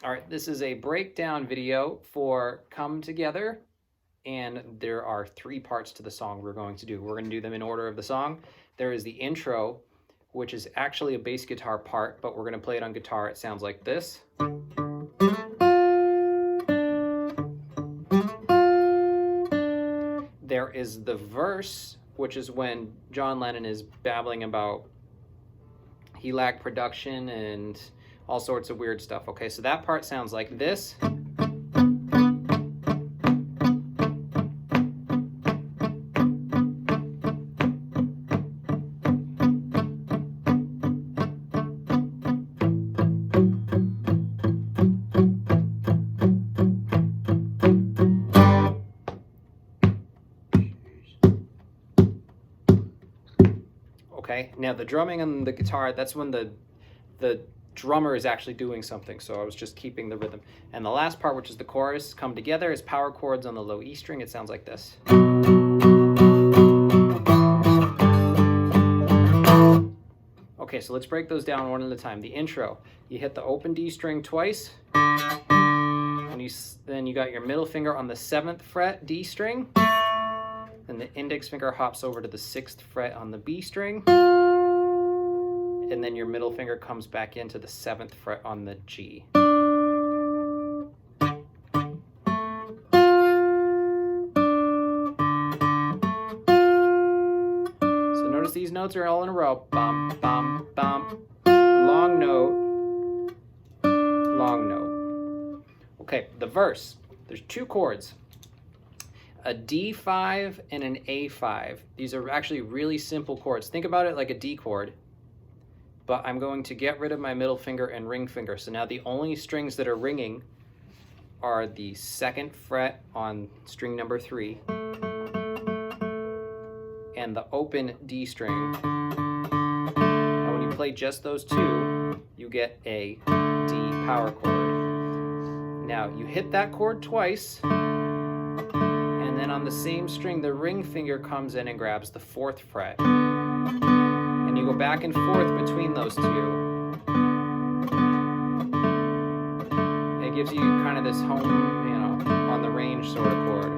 All right, this is a breakdown video for Come Together, and there are 3 parts to the song we're going to do. We're going to do them in order of the song. There is the intro, which is actually a bass guitar part, but we're going to play it on guitar. It sounds like this. There is the verse, which is when John Lennon is babbling about he lacked production and all sorts of weird stuff. Okay, so that part sounds like this. Okay, now the drumming on the guitar, that's when the drummer is actually doing something, so I was just keeping the rhythm. And the last part, which is the chorus, Come Together, is power chords on the low E string. It sounds like this. Okay, so let's break those down one at a time. The intro, you hit the open D string twice, and then you got your middle finger on the 7th fret D string, then the index finger hops over to the 6th fret on the B string, and then your middle finger comes back into the 7th fret on the G. So notice these notes are all in a row. Bum, bum, bum. Long note, long note. Okay, the verse. There's 2 chords. A D5 and an A5. These are actually really simple chords. Think about it like a D chord. But I'm going to get rid of my middle finger and ring finger. So now the only strings that are ringing are the 2nd fret on string number 3 and the open D string. And when you play just those 2, you get a D power chord. Now you hit that chord twice, and then on the same string, the ring finger comes in and grabs the 4th fret. And you go back and forth between those 2. It gives you kind of this home, on the range sort of chord.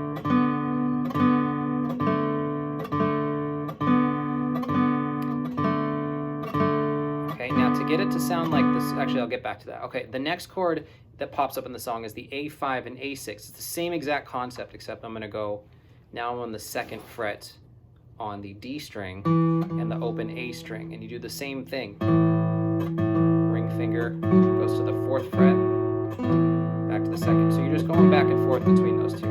Okay, now to get it to sound like this, actually I'll get back to that. Okay, the next chord that pops up in the song is the A5 and A6. It's the same exact concept, except I'm going to go, now I'm on the 2nd fret on the D string and the open A string, and you do the same thing. Ring finger goes to the 4th fret, back to the 2nd. So you're just going back and forth between those 2.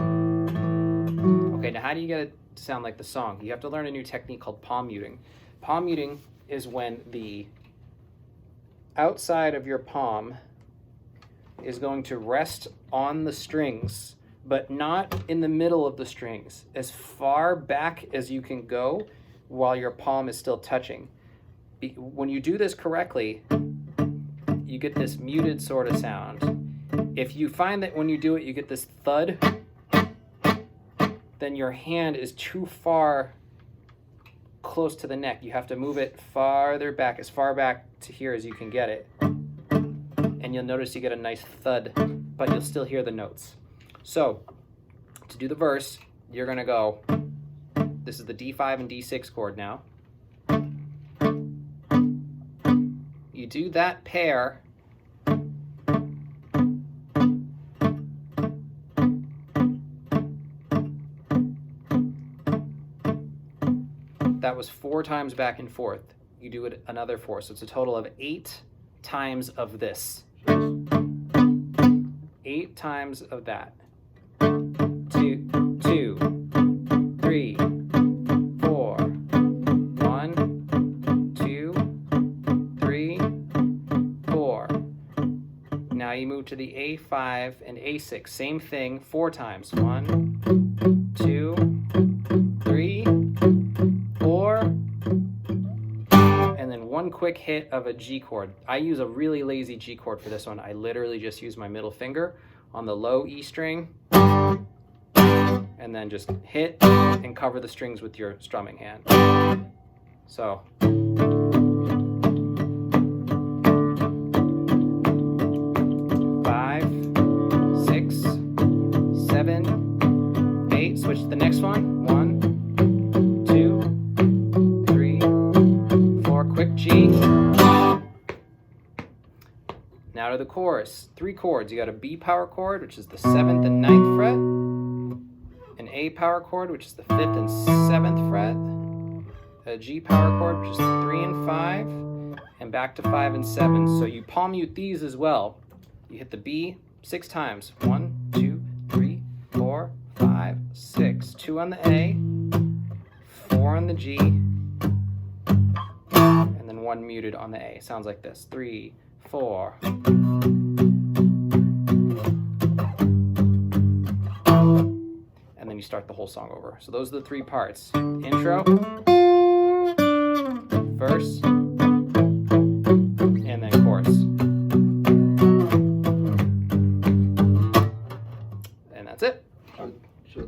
Okay, now how do you get it to sound like the song? You have to learn a new technique called palm muting. Palm muting is when the outside of your palm is going to rest on the strings, but not in the middle of the strings, as far back as you can go while your palm is still touching. When you do this correctly, you get this muted sort of sound. If you find that when you do it, you get this thud, then your hand is too far close to the neck. You have to move it farther back, as far back to here as you can get it. And you'll notice you get a nice thud, but you'll still hear the notes. So, to do the verse, you're going to go, this is the D5 and D6 chord now. You do that pair, that was 4 times back and forth. You do it another 4, so it's a total of 8 times of this. 8 times of that. 2, 2, 3, 4. 1, 2, 3, 4. Now you move to the A5 and A6. Same thing, 4 times. 1, 2, 3, 4. And then 1 quick hit of a G chord. I use a really lazy G chord for this one. I literally just use my middle finger on the low E string, and then just hit and cover the strings with your strumming hand. So. 5, Now to the chorus. 3 chords. You got a B power chord, which is the 7th and 9th fret. An A power chord, which is the 5th and 7th fret. A G power chord, which is 3 and 5. And back to 5 and 7. So you palm mute these as well. You hit the B 6 times. 1, 2, 3, 4, 5, 6. 2 on the A. 4 on the G. And then 1 muted on the A. Sounds like this. 3, 4. And then you start the whole song over. So those are the 3 parts. Intro, verse, and then chorus. And that's it. So